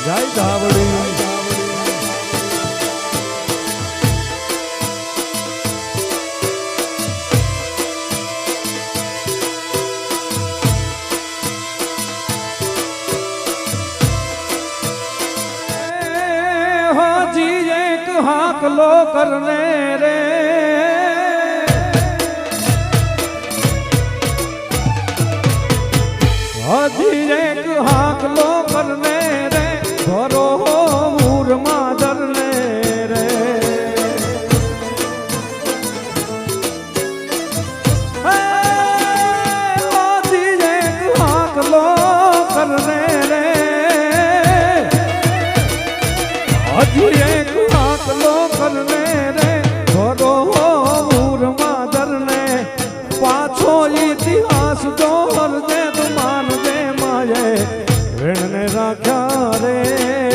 જય ધાવડી हाकलो करने रे हजी एक हाकलो करने रे भरो मूर मादरने रे हजी एक हाकलो करने रे हजी एक हाकलो करने रे भरो मूर मादरने पाछो इतिहास जोर दे मान दे माये ऋण ने राख्या रे